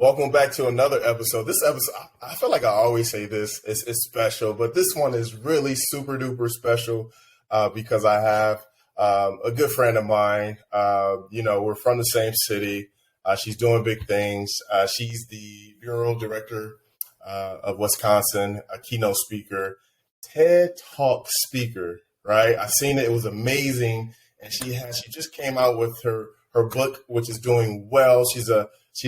Welcome back to another episode. This episode, I feel like I always say this, it's special, but this one is really super duper special because I have a good friend of mine. We're from the same city. She's doing big things. She's the Bureau Director of Wisconsin, a keynote speaker, TED Talk speaker, right? I've seen it. It was amazing. And she just came out with her book, which is doing well. She's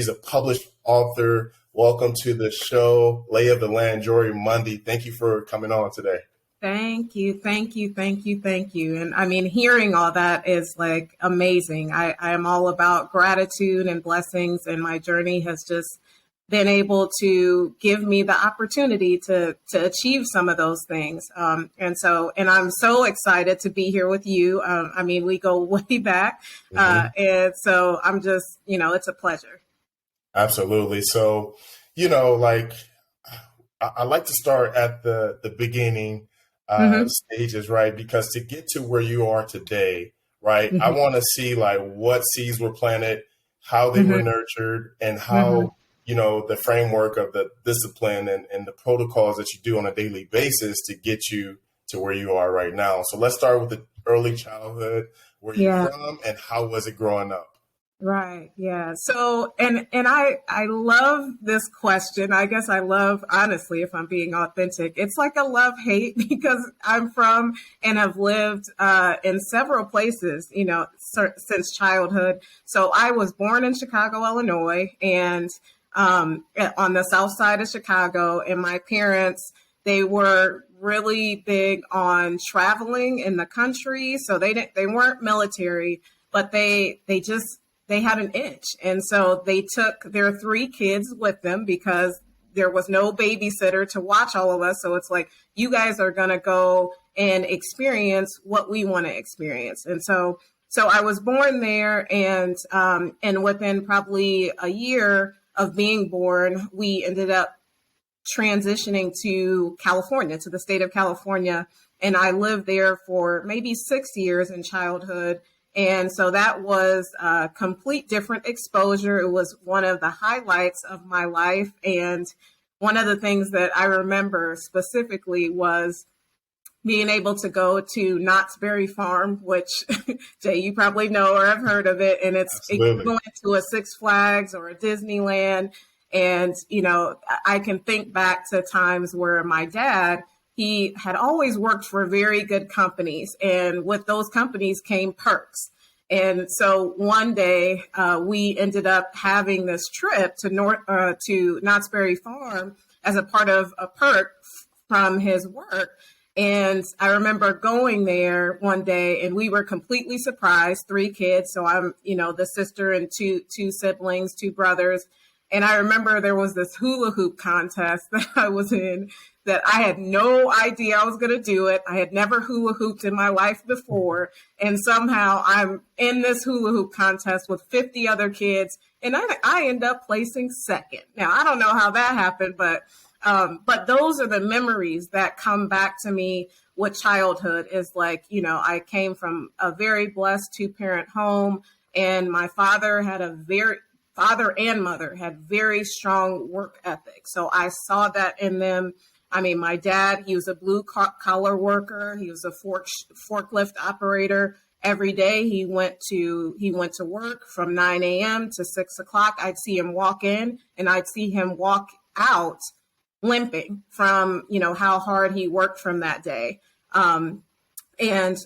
a published author. Welcome to the show, Lay of the Land, Jori Mundy. Thank you for coming on today. Thank you. And I mean, hearing all that is like amazing. I am all about gratitude and blessings, and my journey has just been able to give me the opportunity to achieve some of those things. And I'm so excited to be here with you. We go way back. And so I'm just, it's a pleasure. Absolutely. So, I like to start at the beginning stages, right? Because to get to where you are today, right, I want to see like what seeds were planted, how they were nurtured, and how, the framework of the discipline and the protocols that you do on a daily basis to get you to where you are right now. So let's start with the early childhood. Where you're from and how was it growing up? Right. Yeah. So, and I love this question. I guess I love, honestly, if I'm being authentic, it's like a love-hate because I'm from and have lived in several places, since childhood. So I was born in Chicago, Illinois, and on the south side of Chicago, and my parents, they were really big on traveling in the country. So they weren't military, but they had an itch. And so they took their 3 kids with them because there was no babysitter to watch all of us. So it's like, you guys are going to go and experience what we want to experience. And so I was born there, and within probably a year of being born, we ended up transitioning to California, to the state of California. And I lived there for maybe 6 years in childhood. And so that was a complete different exposure. It was one of the highlights of my life. And one of the things that I remember specifically was being able to go to Knott's Berry Farm, which, Jay, you probably know or have heard of it. And it's equivalent to a Six Flags or a Disneyland. And, I can think back to times where my dad, he had always worked for very good companies, and with those companies came perks. And so one day we ended up having this trip to Knott's Berry Farm as a part of a perk from his work. And I remember going there one day, and we were completely surprised, 3 kids. So I'm, the sister and two siblings, 2 brothers. And I remember there was this hula hoop contest that I was in that I had no idea I was going to do it. I had never hula hooped in my life before. And somehow I'm in this hula hoop contest with 50 other kids, and I end up placing second. Now, I don't know how that happened, but those are the memories that come back to me with childhood. Is like, I came from a very blessed 2-parent home, and my father and mother had very strong work ethic. So I saw that in them. I mean, my dad, he was a blue collar worker. He was a forklift operator. Every day he went to work from 9 a.m. to 6 o'clock. I'd see him walk in, and I'd see him walk out limping from, how hard he worked from that day. And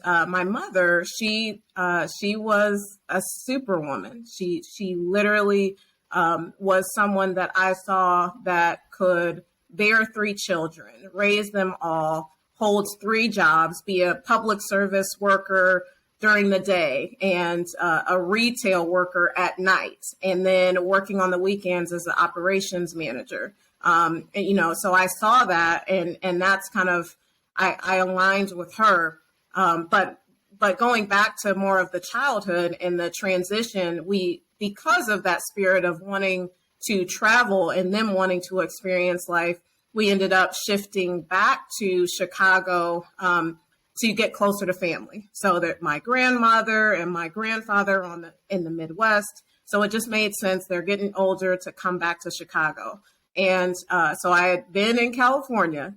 my mother, she was a superwoman. She literally was someone that I saw that could bear 3 children, raise them all, holds 3 jobs, be a public service worker during the day and a retail worker at night, and then working on the weekends as an operations manager. So I saw that, and that's kind of, I aligned with her. But going back to more of the childhood and the transition, because of that spirit of wanting to travel and them wanting to experience life, we ended up shifting back to Chicago to get closer to family. So that my grandmother and my grandfather in the Midwest. So it just made sense. They're getting older to come back to Chicago. And so I had been in California,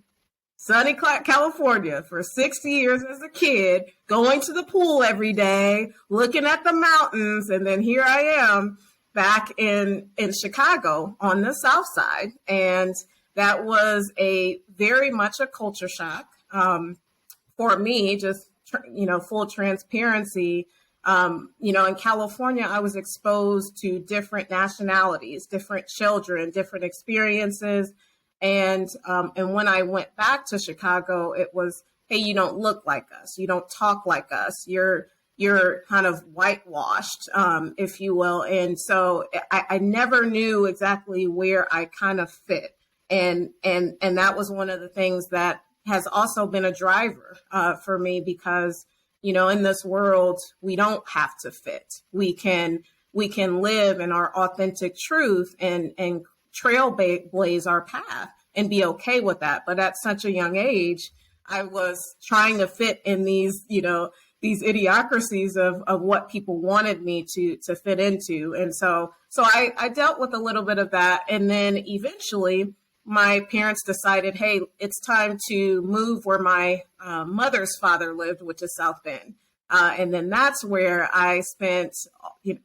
sunny California, for 60 years as a kid, going to the pool every day, looking at the mountains. And then here I am back in Chicago on the South Side. And that was very much a culture shock for me, just, full transparency. In California, I was exposed to different nationalities, different children, different experiences. And when I went back to Chicago, it was, hey, you don't look like us. You don't talk like us. You're kind of whitewashed, if you will. And so I never knew exactly where I kind of fit. And that was one of the things that has also been a driver for me, because, in this world, we don't have to fit. We can live in our authentic truth and trailblaze our path and be okay with that. But at such a young age, I was trying to fit in these idiocracies of what people wanted me to fit into. And so I dealt with a little bit of that. And then eventually my parents decided, hey, it's time to move where my mother's father lived, which is South Bend. And then that's where I spent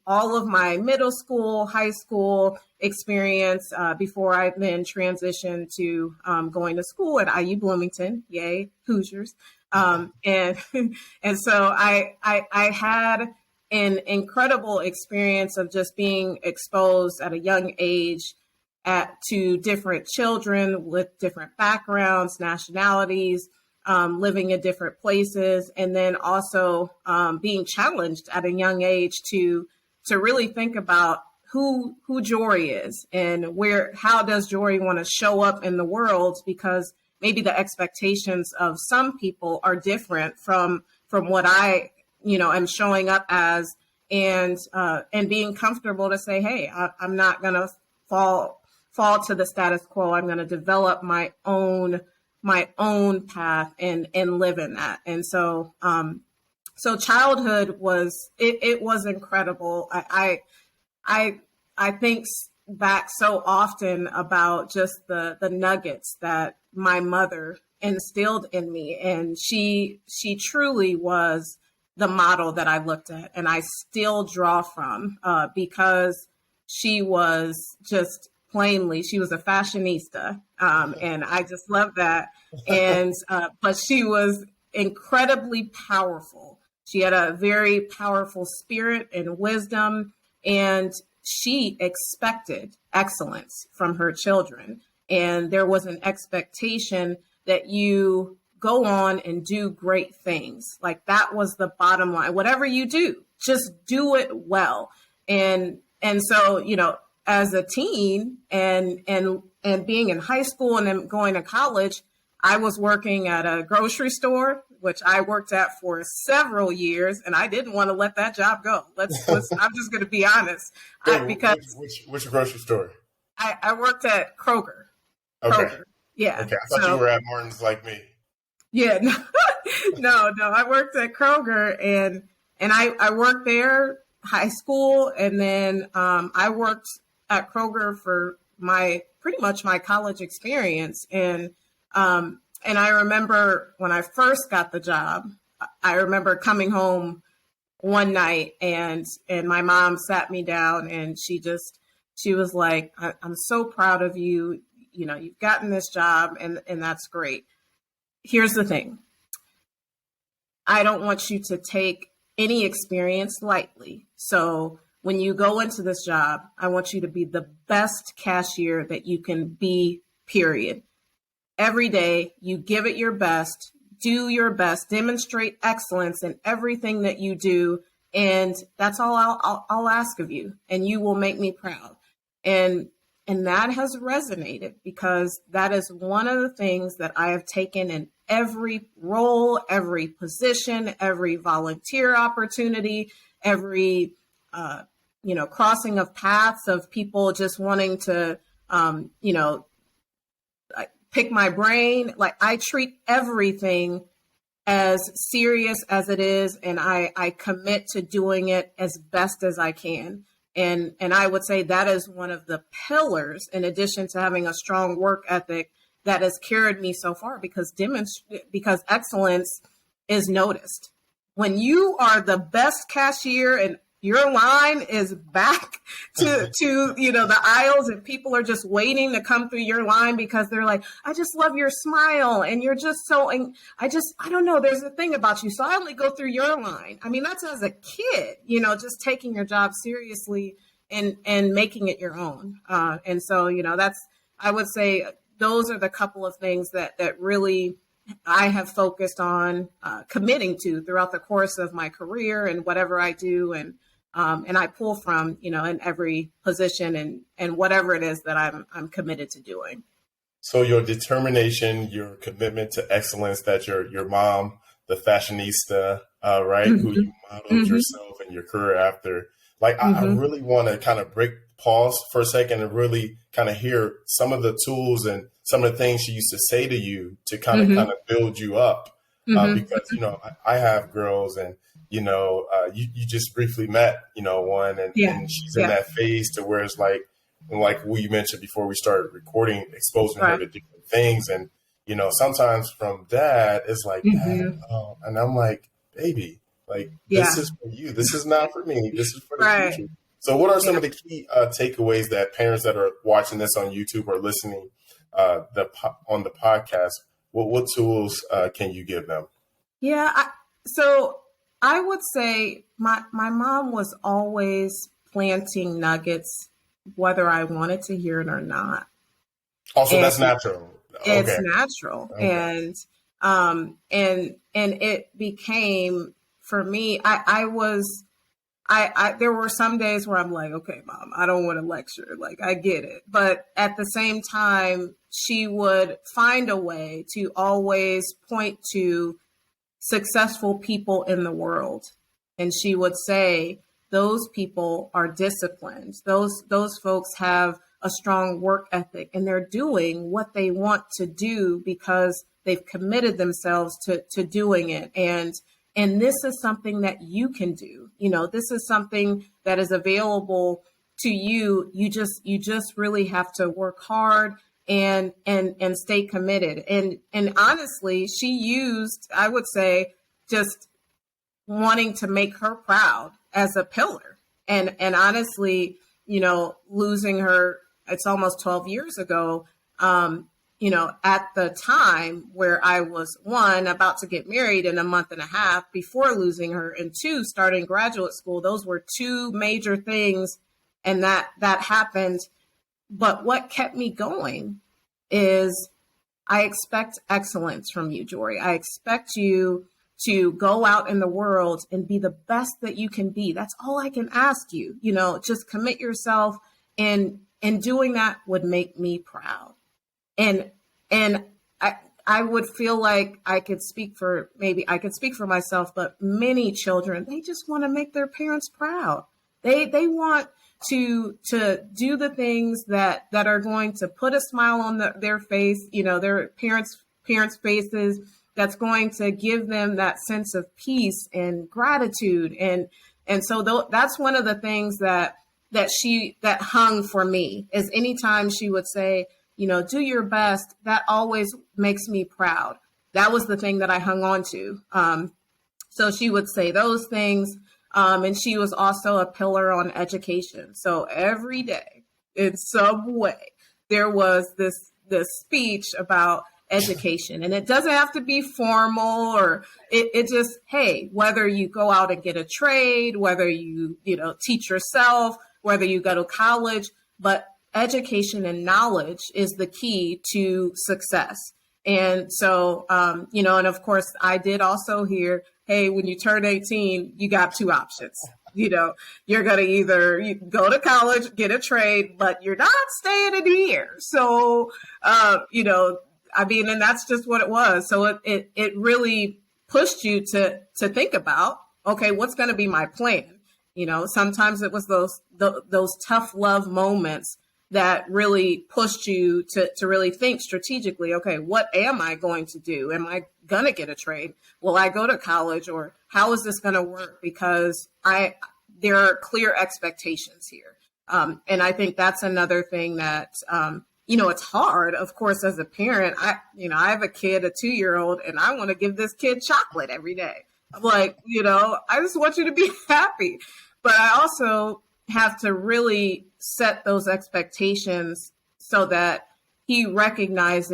all of my middle school, high school experience before I then transitioned to going to school at IU Bloomington. Yay, Hoosiers. And so I had an incredible experience of just being exposed at a young age to different children with different backgrounds, nationalities, living in different places, and then also being challenged at a young age to really think about who Jori is and how does Jori want to show up in the world, because maybe the expectations of some people are different from what I am showing up as, and being comfortable to say, hey, I'm not going to fall to the status quo. I'm going to develop my own path and live in that. And so childhood was incredible. I think back so often about just the nuggets that my mother instilled in me, and she truly was the model that I looked at and I still draw from, because she was just plainly, she was a fashionista, and I just love that. And but she was incredibly powerful. She had a very powerful spirit and wisdom, and she expected excellence from her children. And there was an expectation that you go on and do great things. Like, that was the bottom line. Whatever you do, just do it well. And so, as a teen and being in high school and then going to college, I was working at a grocery store, which I worked at for several years, and I didn't want to let that job go. I'm just going to be honest. Because which grocery store? I worked at Kroger. Okay. Kroger. Yeah. Okay. I thought you were at Martin's like me. Yeah. No. I worked at Kroger, and I worked there high school, and then I worked at Kroger for pretty much my college experience. And I remember when I first got the job, I remember coming home one night and my mom sat me down, and she was like, I'm so proud of you. You've gotten this job, and that's great. Here's the thing. I don't want you to take any experience lightly. So when you go into this job, I want you to be the best cashier that you can be, period. Every day, you give it your best, do your best, demonstrate excellence in everything that you do. And that's all I'll ask of you, and you will make me proud. And that has resonated, because that is one of the things that I have taken in every role, every position, every volunteer opportunity, every crossing of paths of people just wanting to, pick my brain. Like, I treat everything as serious as it is, and I commit to doing it as best as I can. And I would say that is one of the pillars, in addition to having a strong work ethic, that has carried me so far, because excellence is noticed. When you are the best cashier and your line is back to the aisles, and people are just waiting to come through your line because they're like, I just love your smile, and you're just so, and I don't know, there's a thing about you, so I only go through your line. I mean, that's as a kid, just taking your job seriously and making it your own. And so, I would say those are the couple of things that really I have focused on committing to throughout the course of my career and whatever I do. And I pull from, in every position and whatever it is that I'm committed to doing. So your determination, your commitment to excellence, that your mom, the fashionista, right, who you modeled yourself and your career after, I really want to kind of pause for a second and really kind of hear some of the tools and some of the things she used to say to you to kind of build you up. Because, I have girls, and, you just briefly met, one, and she's in that phase to where it's like we mentioned before we started recording, exposing her to different things. And, sometimes from dad, it's like, Dad, and I'm like, baby, this is for you. This is not for me. This is for the future. So what are some of the key takeaways that parents that are watching this on YouTube or listening on the podcast, what tools can you give them? Yeah. So I would say my mom was always planting nuggets, whether I wanted to hear it or not. Also, that's natural. It's natural. Okay. And it became, for me, there were some days where I'm like, okay, Mom, I don't want to lecture. I get it. But at the same time, she would find a way to always point to successful people in the world. And she would say, those people are disciplined. Those folks have a strong work ethic, and they're doing what they want to do because they've committed themselves to doing it. And this is something that you can do. This is something that is available to you. You just really have to work hard and stay committed. And honestly, she used, I would say, just wanting to make her proud as a pillar. And honestly, losing her, it's almost 12 years ago, at the time where I was, one, about to get married in a month and a half before losing her, and two, starting graduate school. Those were two major things, and that happened. But what kept me going is, I expect excellence from you, Jori. I expect you to go out in the world and be the best that you can be. That's all I can ask you. Just commit yourself, and doing that would make me proud. And I would feel like I could speak for myself, but many children, they just want to make their parents proud. They want to do the things that are going to put a smile on their face, their parents' faces, that's going to give them that sense of peace and gratitude. And so that's one of the things that hung for me, is anytime she would say, do your best, that always makes me proud. That was the thing that I hung on to. So she would say those things. And she was also a pillar on education. So every day, in some way, there was this speech about education. And it doesn't have to be formal, or it just, hey, whether you go out and get a trade, whether you teach yourself, whether you go to college, but education and knowledge is the key to success. And so, and of course, I did also hear, hey, when you turn 18, you got two options. You're going to either go to college, get a trade, but you're not staying in here. So, and that's just what it was. So it really pushed you to think about, okay, what's going to be my plan? Sometimes it was those tough love moments that really pushed you to really think strategically, okay, what am I going to do? Am I going to get a trade? Will I go to college, or how is this going to work? Because there are clear expectations here. And I think that's another thing that, it's hard, of course, as a parent. I have a kid, a 2-year-old, and I want to give this kid chocolate every day. I'm like, I just want you to be happy. But I also have to really set those expectations so that he recognizes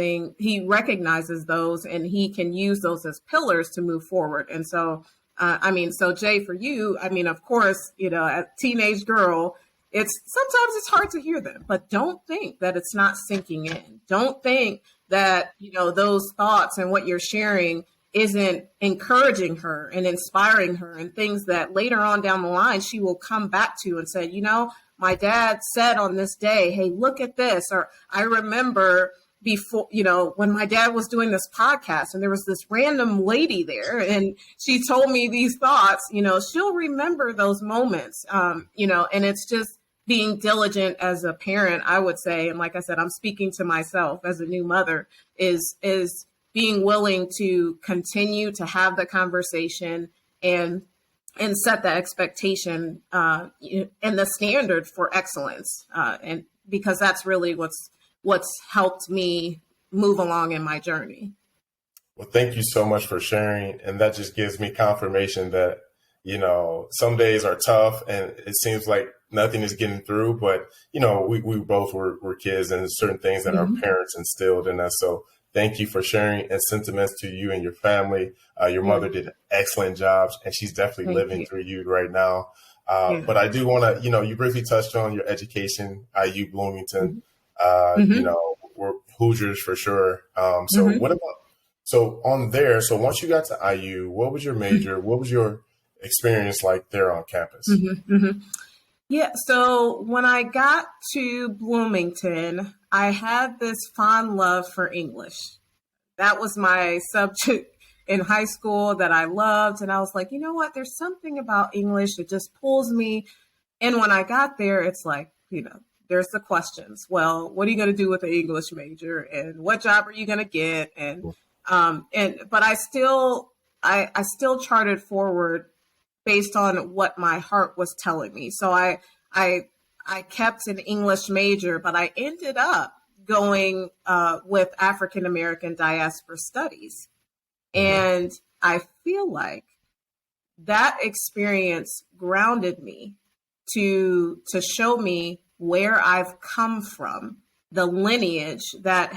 those and he can use those as pillars to move forward. And so, so Jay, for you, of course, as a teenage girl, sometimes it's hard to hear them, but don't think that it's not sinking in. Don't think that, those thoughts and what you're sharing isn't encouraging her and inspiring her, and things that later on down the line, she will come back to and say, my dad said on this day, hey, look at this. Or I remember before, when my dad was doing this podcast and there was this random lady there and she told me these thoughts, she'll remember those moments, and it's just being diligent as a parent, I would say. And like I said, I'm speaking to myself as a new mother, is being willing to continue to have the conversation and set the expectation and the standard for excellence. And because that's really what's helped me move along in my journey. Well, thank you so much for sharing. And that just gives me confirmation that, some days are tough and it seems like nothing is getting through, but, we both were kids, and certain things that our parents instilled in us. So thank you for sharing, and sentiments to you and your family. Your mother did an excellent job, and she's definitely living through you right now. But I do want to, you briefly touched on your education, IU Bloomington, we're Hoosiers for sure. So what about, so once you got to IU, what was your major? What was your experience like there on campus? Yeah. So when I got to Bloomington, I had this fond love for English. That was my subject in high school that I loved. And I was like, you know what? There's something about English that just pulls me. And when I got there, it's like, there's the questions. Well, what are you going to do with the English major? And what job are you going to get? But I still charted forward based on what my heart was telling me. So I kept an English major, but I ended up going with African American diaspora studies. And I feel like that experience grounded me to show me where I've come from, the lineage that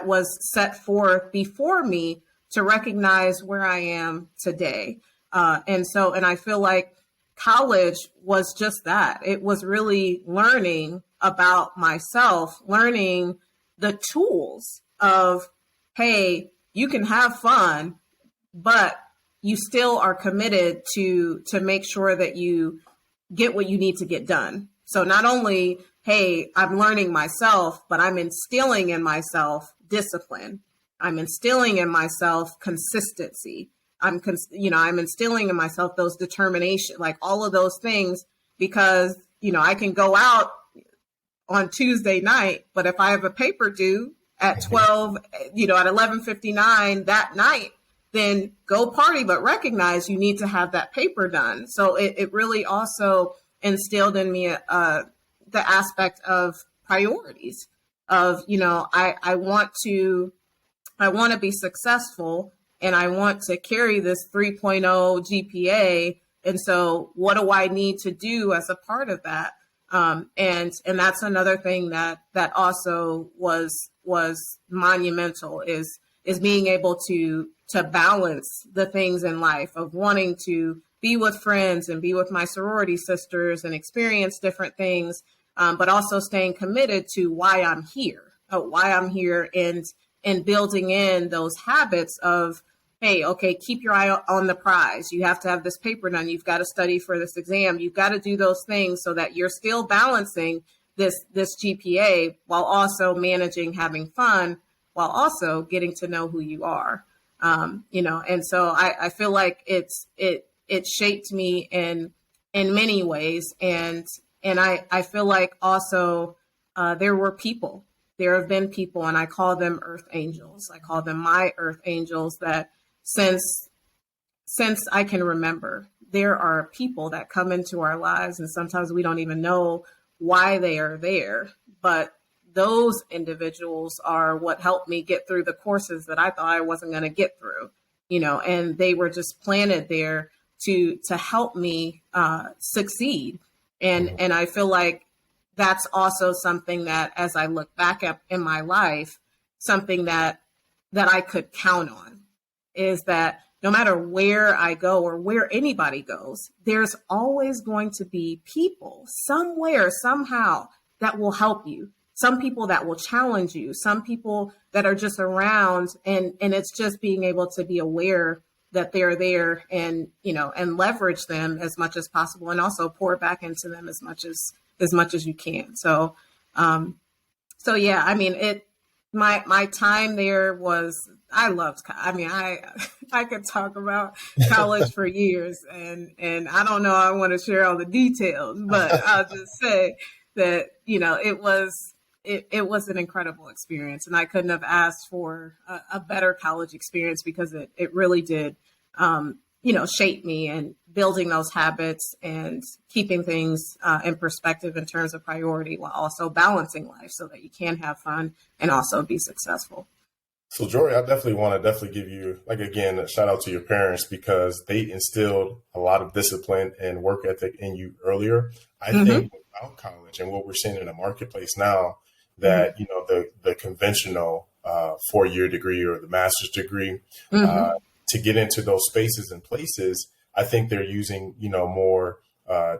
was set forth before me, to recognize where I am today. And I feel like college was just that. It was really learning about myself, learning the tools of, hey, you can have fun, but you still are committed to make sure that you get what you need to get done. So not only, hey, I'm learning myself, but I'm instilling in myself discipline. I'm instilling in myself consistency. I'm instilling in myself those determination, like all of those things, because, I can go out on Tuesday night, but if I have a paper due at 12, at 11:59 that night, then go party, but recognize you need to have that paper done. So it really also instilled in me the aspect of priorities of, I want to be successful, and I want to carry this 3.0 GPA. And so what do I need to do as a part of that? And that's another thing that also was monumental is being able to balance the things in life of wanting to be with friends and be with my sorority sisters and experience different things, but also staying committed to why I'm here, and building in those habits of, hey, okay, keep your eye on the prize. You have to have this paper done. You've got to study for this exam. You've got to do those things so that you're still balancing this GPA while also managing having fun, while also getting to know who you are. And so I feel like it shaped me in many ways. And I feel like also there have been people, and I call them earth angels. I call them my earth angels, that since I can remember, there are people that come into our lives, and sometimes we don't even know why they are there. But those individuals are what helped me get through the courses that I thought I wasn't going to get through, and they were just planted there to help me succeed. And I feel like that's also something that, as I look back at in my life, something that I could count on is that no matter where I go or where anybody goes, there's always going to be people somewhere, somehow, that will help you. Some people that will challenge you, some people that are just around, and it's just being able to be aware that they're there and, and leverage them as much as possible, and also pour back into them as much as you can. So, yeah, I mean, my time there was, I could talk about college for years, and I don't know, I want to share all the details, but I'll just say that, it was an incredible experience, and I couldn't have asked for a better college experience, because it really did, shape me, and building those habits and keeping things in perspective in terms of priority, while also balancing life so that you can have fun and also be successful. So Jori, I definitely want to give you, again, a shout out to your parents, because they instilled a lot of discipline and work ethic in you earlier. I think without college and what we're seeing in the marketplace now, that, the conventional 4-year degree or the master's degree, to get into those spaces and places, I think they're using, more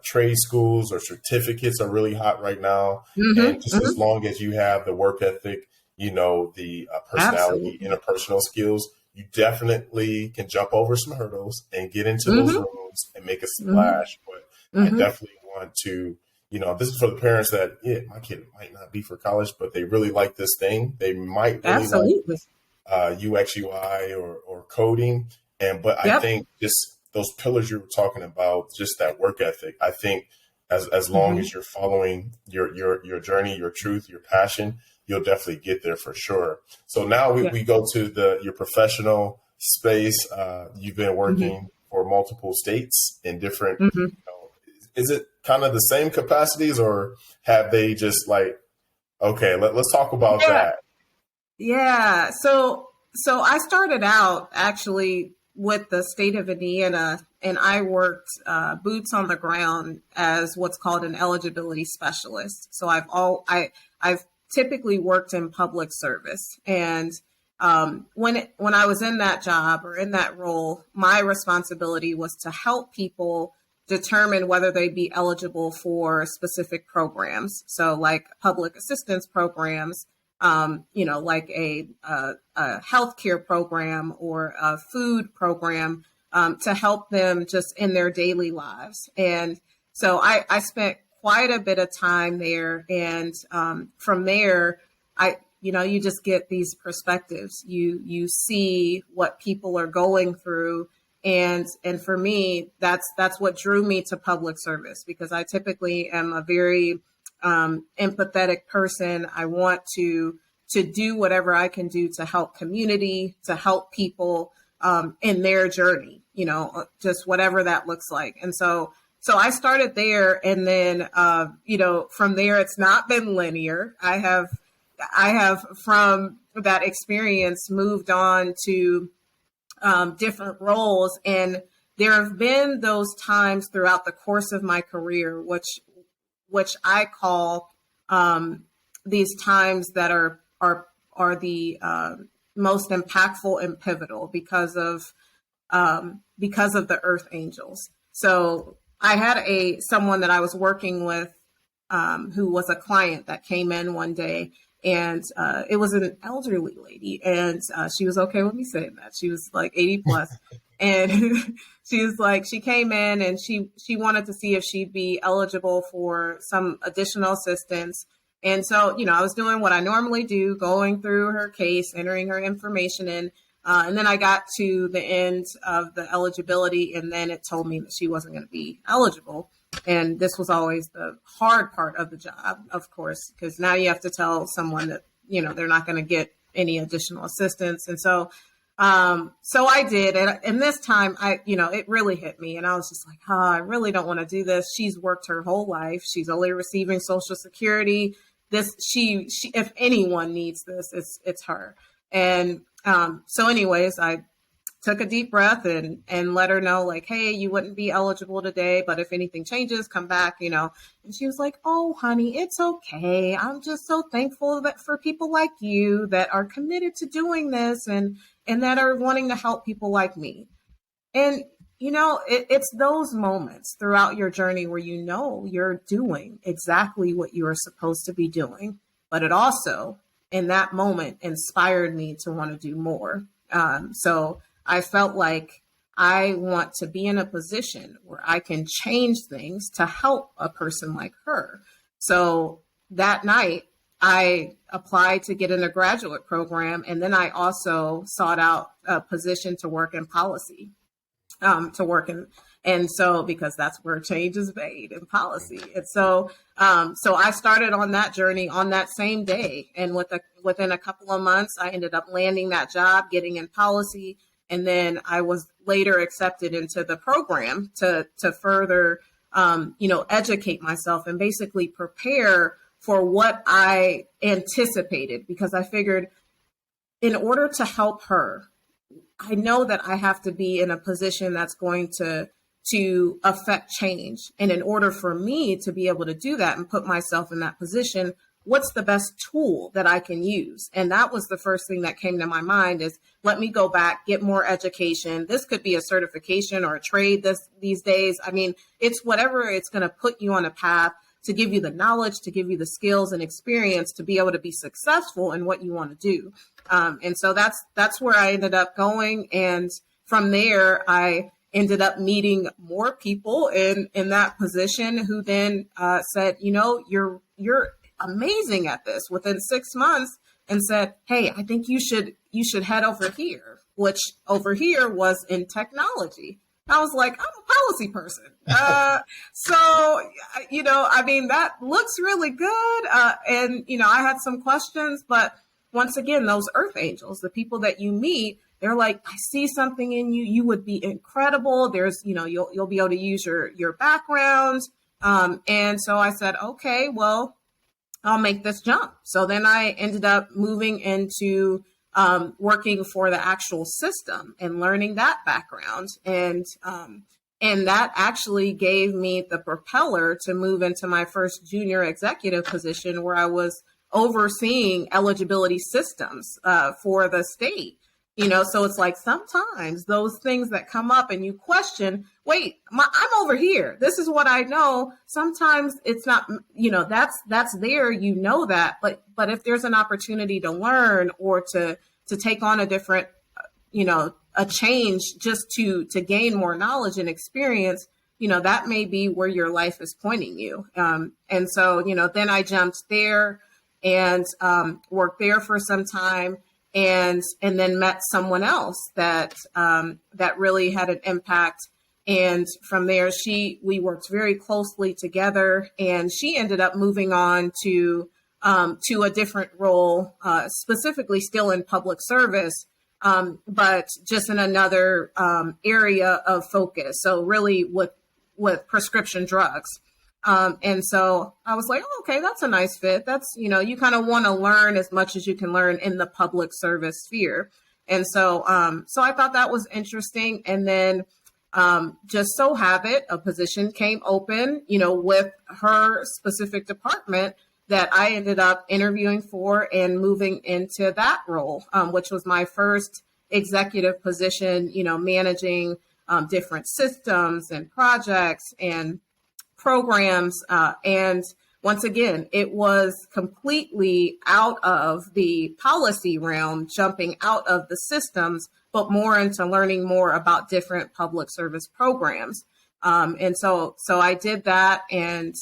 trade schools or certificates are really hot right now. And just as long as you have the work ethic, the personality, interpersonal skills, you definitely can jump over some hurdles and get into those rooms and make a splash. But I definitely want to, this is for the parents that, my kid might not be for college, but they really like this thing. They might really like UX, UI or coding. But I think just those pillars you were talking about, just that work ethic, I think as long as you're following your journey, your truth, your passion, you'll definitely get there for sure. So now we go to your professional space. You've been working for multiple states in different, is it kind of the same capacities, or have they just okay, let's talk about that. Yeah. So I started out actually with the state of Indiana, and I worked boots on the ground as what's called an eligibility specialist. So I've typically worked in public service, and when I was in that job or in that role, my responsibility was to help people determine whether they'd be eligible for specific programs. So like public assistance programs, like a healthcare program or a food program, to help them just in their daily lives. And so I spent quite a bit of time there. And from there, you just get these perspectives. You see what people are going through. And for me, that's what drew me to public service, because I typically am a very empathetic person. I want to do whatever I can do to help community, to help people in their journey, just whatever that looks like. And so I started there, and then from there, it's not been linear. I have from that experience moved on to different roles. And there have been those times throughout the course of my career, which I call these times that are the most impactful and pivotal because of the Earth Angels. So I had someone that I was working with who was a client that came in one day. And it was an elderly lady, and she was okay with me saying that. She was like 80 plus. And she came in and she wanted to see if she'd be eligible for some additional assistance. And so, I was doing what I normally do, going through her case, entering her information in. And then I got to the end of the eligibility, and then it told me that she wasn't going to be eligible. And this was always the hard part of the job, of course, because now you have to tell someone that, they're not going to get any additional assistance. And so So I did. And this time it really hit me. And I was just like, I really don't want to do this. She's worked her whole life. She's only receiving Social Security. She if anyone needs this, it's her. And so anyways, I took a deep breath and let her know, like, hey, you wouldn't be eligible today, but if anything changes, come back, And she was like, oh, honey, it's okay. I'm just so thankful that for people like you that are committed to doing this and that are wanting to help people like me. And, it's those moments throughout your journey where you're doing exactly what you are supposed to be doing. But it also, in that moment, inspired me to want to do more. So I felt like I want to be in a position where I can change things to help a person like her. So that night, I applied to get in a graduate program, and then I also sought out a position to work in policy, and so because that's where change is made in policy. And so I started on that journey on that same day, and within a couple of months, I ended up landing that job, getting in policy. And then I was later accepted into the program to further, educate myself and basically prepare for what I anticipated, because I figured in order to help her, I know that I have to be in a position that's going to affect change. And in order for me to be able to do that and put myself in that position, what's the best tool that I can use? And that was the first thing that came to my mind is, let me go back, get more education. This could be a certification or a trade these days. I mean, it's whatever, it's going to put you on a path to give you the knowledge, to give you the skills and experience to be able to be successful in what you want to do. And so that's where I ended up going. And from there, I ended up meeting more people in that position who then said, you're amazing at this within 6 months, and said, hey, I think you should head over here, which over here was in technology. I was like, I'm a policy person. That looks really good. And I had some questions, but once again, those earth angels, the people that you meet, they're like, I see something in you. You would be incredible. There's, you'll be able to use your background. And so I said, okay, well, I'll make this jump. So then I ended up moving into working for the actual system and learning that background. And that actually gave me the propeller to move into my first junior executive position, where I was overseeing eligibility systems for the state. So it's like sometimes those things that come up and you question, wait, I'm over here. This is what I know. Sometimes it's not, that's there, that. But if there's an opportunity to learn or to take on a different, a change just to gain more knowledge and experience, that may be where your life is pointing you. And so, then I jumped there and worked there for some time. And then met someone else that really had an impact. And from there, we worked very closely together, and she ended up moving on to a different role, specifically still in public service, but just in another area of focus. So really with prescription drugs. And so I was like, oh, okay, that's a nice fit. That's, you kind of want to learn as much as you can learn in the public service sphere. And so, I thought that was interesting. And then, just so have it, a position came open, with her specific department that I ended up interviewing for and moving into that role, which was my first executive position, managing, different systems and projects and programs. And once again, it was completely out of the policy realm, jumping out of the systems, but more into learning more about different public service programs. And so I did that. And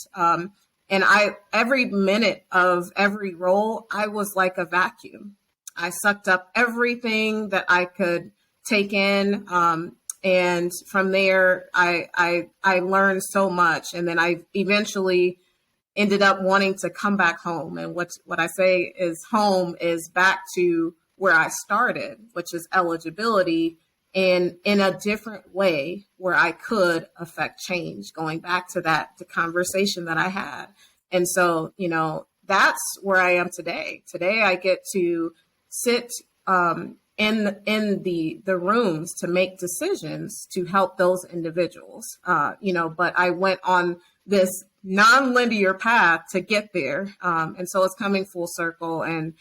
every minute of every role, I was like a vacuum. I sucked up everything that I could take in. And from there, I learned so much. And then I eventually ended up wanting to come back home. And what I say is home is back to where I started, which is eligibility, in a different way where I could affect change, going back to the conversation that I had. And so, that's where I am today. Today, I get to sit in the rooms to make decisions to help those individuals. But I went on this non-linear path to get there. And so it's coming full circle. And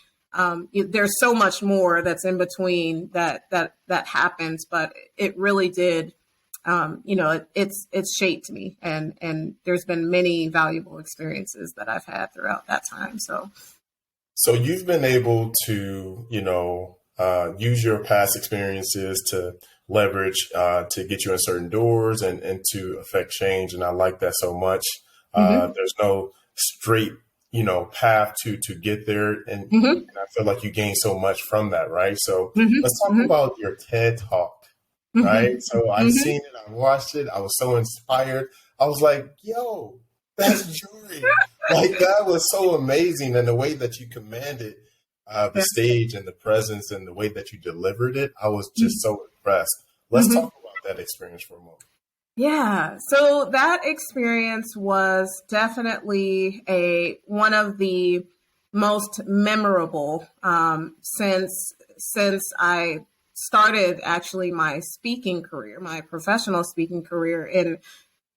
there's so much more that's in between that happens, but it really did. It's shaped me, and there's been many valuable experiences that I've had throughout that time. So you've been able to, use your past experiences to leverage to get you in certain doors and to affect change. And I like that so much. There's no straight, path to get there. And I feel like you gain so much from that, right? So let's talk about your TED Talk. Right. So I've seen it, I watched it. I was so inspired. I was like, yo, that's Jori. Like, that was so amazing. And the way that you commanded the stage and the presence and the way that you delivered it, I was just so impressed. Let's talk about that experience for a moment. Yeah. So that experience was definitely one of the most memorable since I started actually my speaking career, my professional speaking career.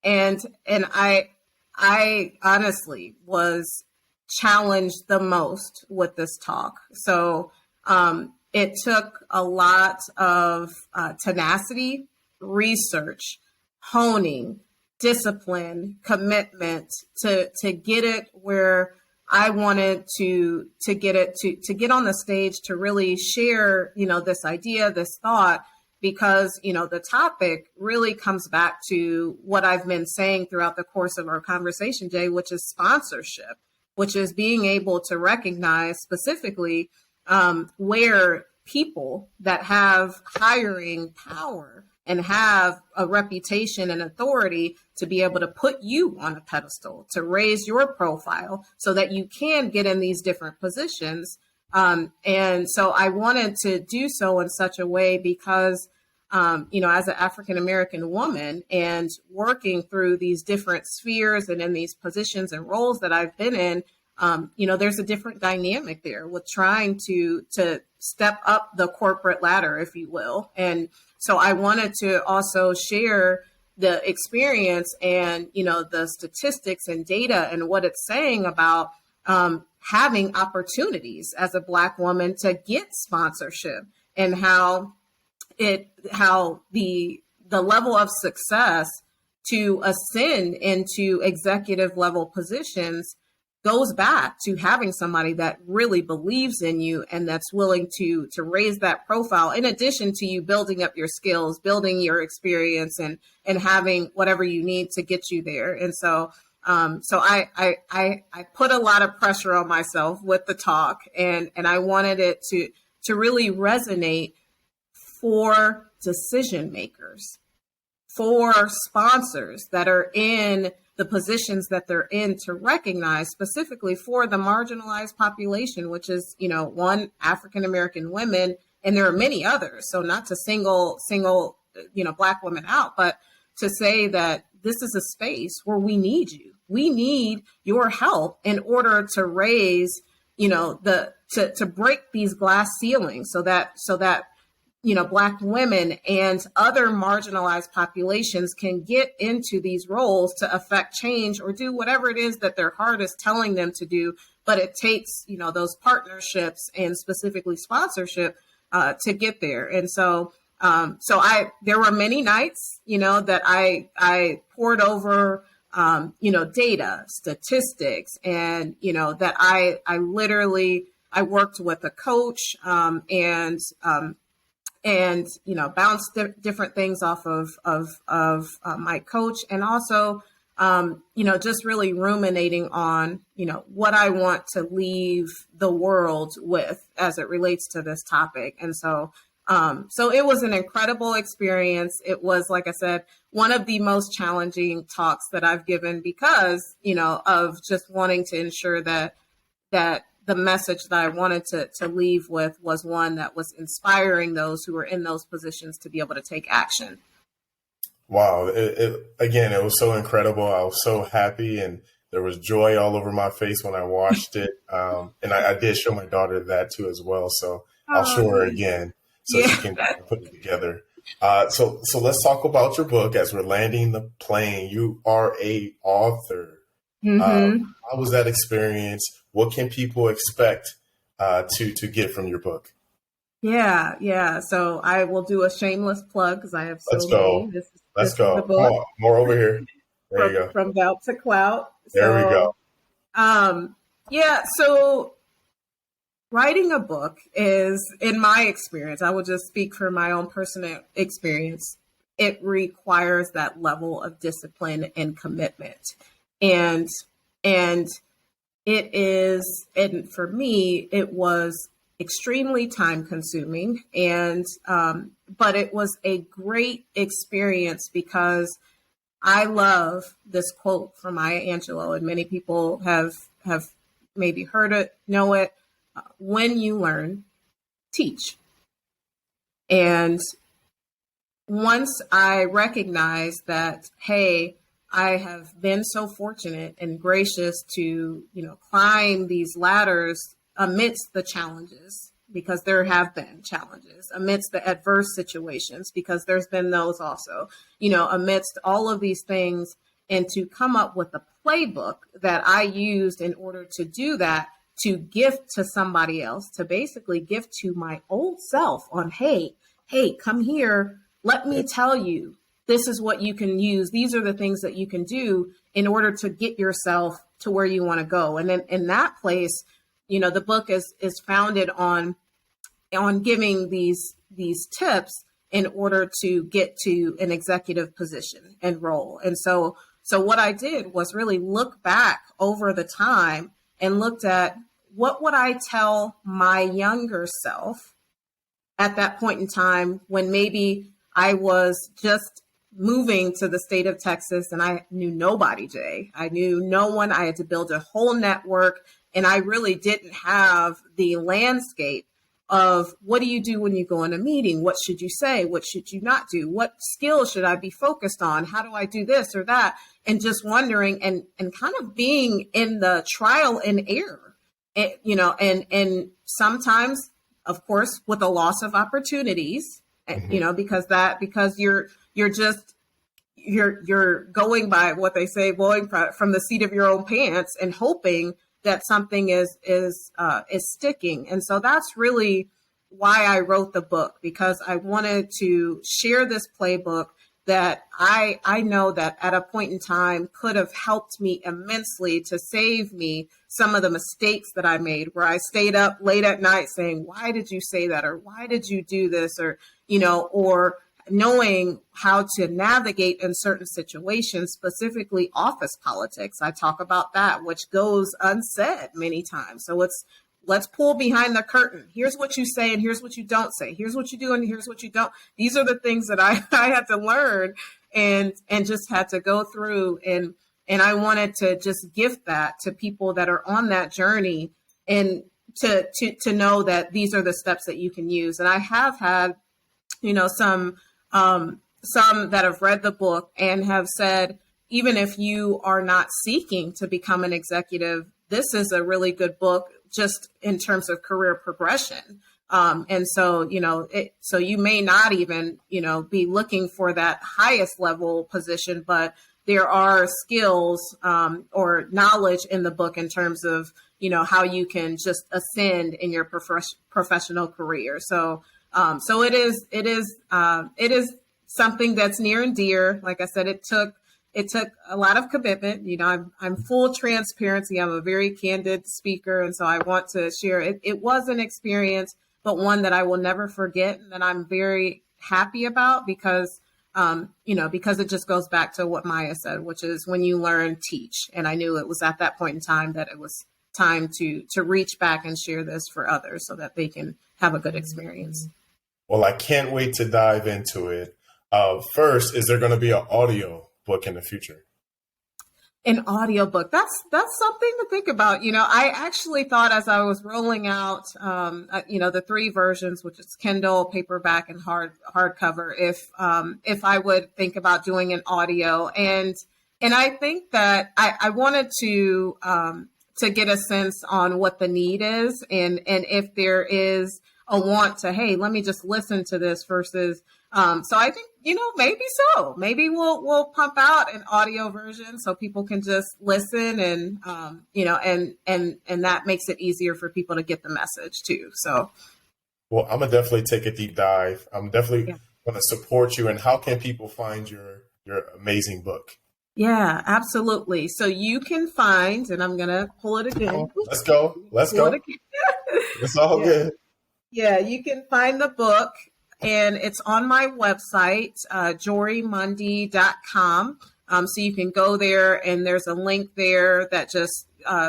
And I honestly was challenged the most with this talk. So it took a lot of tenacity, research, honing, discipline, commitment to get it where I wanted to get it to get on the stage to really share, this idea, this thought, because, the topic really comes back to what I've been saying throughout the course of our conversation, Jay, which is sponsorship, which is being able to recognize specifically where people that have hiring power and have a reputation and authority to be able to put you on a pedestal, to raise your profile so that you can get in these different positions. And so I wanted to do so in such a way because, as an African-American woman and working through these different spheres and in these positions and roles that I've been in, there's a different dynamic there with trying to step up the corporate ladder, if you will. And so I wanted to also share the experience and, the statistics and data and what it's saying about having opportunities as a Black woman to get sponsorship and how the level of success to ascend into executive level positions goes back to having somebody that really believes in you and that's willing to raise that profile, in addition to you building up your skills, building your experience, and having whatever you need to get you there. And so I put a lot of pressure on myself with the talk, and I wanted it to really resonate for decision makers, for sponsors that are in the positions that they're in, to recognize specifically for the marginalized population, which is, one, African-American women, and there are many others. So not to single, Black women out, but to say that this is a space where we need you. We need your help in order to raise, to break these glass ceilings so that Black women and other marginalized populations can get into these roles to affect change or do whatever it is that their heart is telling them to do. But it takes, those partnerships and specifically sponsorship to get there. And so, there were many nights, that I poured over, data, statistics, and, that I literally worked with a coach, and bounced different things off of my coach, and also just really ruminating on what I want to leave the world with as it relates to this topic. And so it was an incredible experience. It was, like I said, one of the most challenging talks that I've given because of just wanting to ensure that the message that I wanted to leave with was one that was inspiring those who were in those positions to be able to take action. Wow. Again, it was so incredible. I was so happy, and there was joy all over my face when I watched it. And I did show my daughter that too as well. So I'll show her again so she can put it together. So let's talk about your book as we're landing the plane. You are a author. How was that experience? What can people expect to get from your book? Yeah. So I will do a shameless plug because I have so Let's go. many. Let's go. Come on, more over here. There you go. From Doubt To Clout. There we go. So writing a book is, in my experience, I will just speak from my own personal experience, it requires that level of discipline and commitment. And it is, and for me, it was extremely time consuming, and but it was a great experience because I love this quote from Maya Angelou, and many people have maybe heard it, know it. When you learn, teach. And once I recognized that, hey, I have been so fortunate and gracious to, climb these ladders amidst the challenges, because there have been challenges, amidst the adverse situations, because there's been those also, amidst all of these things, and to come up with a playbook that I used in order to do that, to gift to somebody else, to basically gift to my old self on, hey, come here. Let me tell you, this is what you can use. These are the things that you can do in order to get yourself to where you want to go. And then in that place, the book is founded on giving these tips in order to get to an executive position and role. And so what I did was really look back over the time and looked at what would I tell my younger self at that point in time when maybe I was just moving to the state of Texas and I knew nobody, Jay. I knew no one. I had to build a whole network, and I really didn't have the landscape of what do you do when you go in a meeting? What should you say? What should you not do? What skills should I be focused on? How do I do this or that? And just wondering and kind of being in the trial and error, and sometimes, of course, with a loss of opportunities, because you're going by what they say, blowing from the seat of your own pants and hoping that something is sticking. And so that's really why I wrote the book, because I wanted to share this playbook that I know that at a point in time could have helped me immensely to save me some of the mistakes that I made, where I stayed up late at night saying, why did you say that? Or why did you do this? Or, or knowing how to navigate in certain situations, specifically office politics. I talk about that, which goes unsaid many times. So let's pull behind the curtain. Here's what you say and here's what you don't say. Here's what you do and here's what you don't. These are the things that I had to learn and just had to go through. And I wanted to just gift that to people that are on that journey, and to know that these are the steps that you can use. And I have had, some that have read the book and have said, even if you are not seeking to become an executive, this is a really good book just in terms of career progression. And so, so you may not even, be looking for that highest level position, but there are skills or knowledge in the book in terms of, how you can just ascend in your professional career. So it is something that's near and dear. Like I said, it took a lot of commitment. I'm full transparency. I'm a very candid speaker. And so I want to share it. It was an experience, but one that I will never forget and that I'm very happy about because it just goes back to what Maya said, which is when you learn, teach. And I knew it was at that point in time that it was time to reach back and share this for others so that they can have a good experience. Well, I can't wait to dive into it. First, is there going to be an audio book in the future? An audiobook. That's something to think about. I actually thought as I was rolling out, the three versions, which is Kindle, paperback, and hardcover, if I would think about doing an audio, and I think that I wanted to get a sense on what the need is, and if there is a want to, hey, let me just listen to this versus. So I think, maybe we'll pump out an audio version so people can just listen and, and that makes it easier for people to get the message too. So. Well, I'm gonna definitely take a deep dive. I'm definitely going to support you. And how can people find your amazing book? Yeah, absolutely. So you can find, and I'm going to pull it again. Let's go. It's all good. Yeah, you can find the book. And it's on my website, jorimundy.com. So you can go there, and there's a link there that just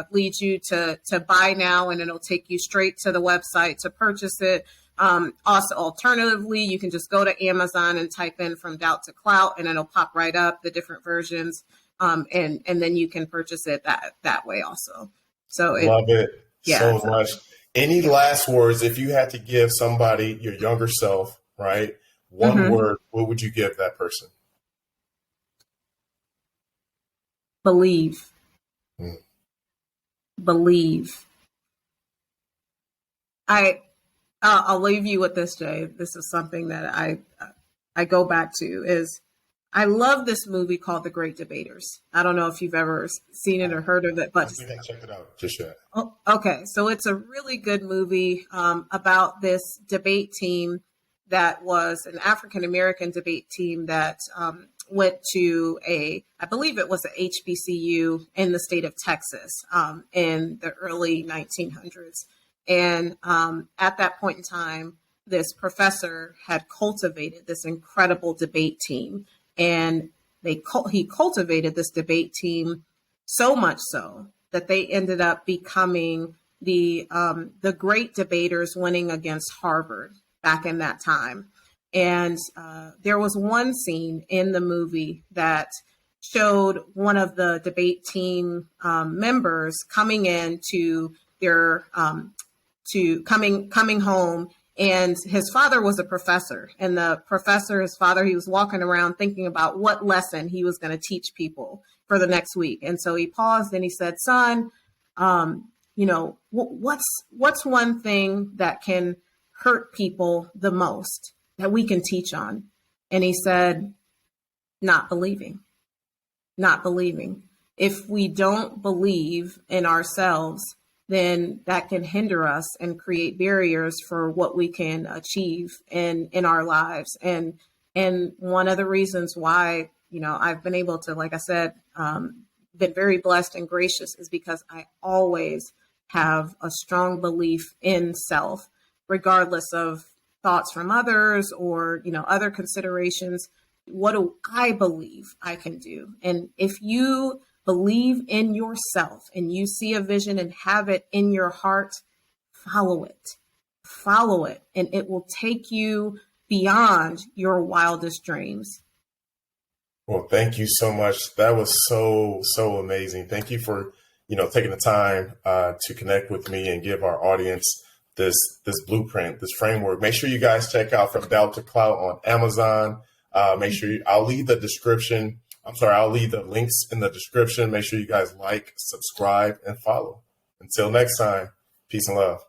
leads you to buy now, and it'll take you straight to the website to purchase it. Also, alternatively, you can just go to Amazon and type in From Doubt to Clout, and it'll pop right up the different versions. And then you can purchase it that way also. So love it so much. Any last words if you had to give somebody, your younger self, right? One word, what would you give that person? Believe. Believe. I'll leave you with this, Jay. This is something that I go back to is I love this movie called The Great Debaters. I don't know if you've ever seen it or heard of it, but I think I checked it out just yet. Oh, okay. So it's a really good movie about this debate team that was an African-American debate team that went to I believe it was a HBCU in the state of Texas in the early 1900s. And at that point in time, this professor had cultivated this incredible debate team. And he cultivated this debate team so much so that they ended up becoming the great debaters, winning against Harvard back in that time. And there was one scene in the movie that showed one of the debate team members coming in to their coming home. And his father was a professor, and his father, he was walking around thinking about what lesson he was going to teach people for the next week. And so he paused and he said, son, what's one thing that can hurt people the most that we can teach on? And he said, not believing. If we don't believe in ourselves, then that can hinder us and create barriers for what we can achieve in our lives. And one of the reasons why, I've been able to, like I said, been very blessed and gracious is because I always have a strong belief in self, regardless of thoughts from others or, other considerations. What do I believe I can do? And if you believe in yourself and you see a vision and have it in your heart, follow it, and it will take you beyond your wildest dreams. Well, thank you so much. That was so amazing. Thank you for, taking the time to connect with me and give our audience this blueprint, this framework. Make sure you guys check out From Doubt to Clout on Amazon. Make sure I'll leave the links in the description. Make sure you guys like, subscribe, and follow. Until next time, peace and love.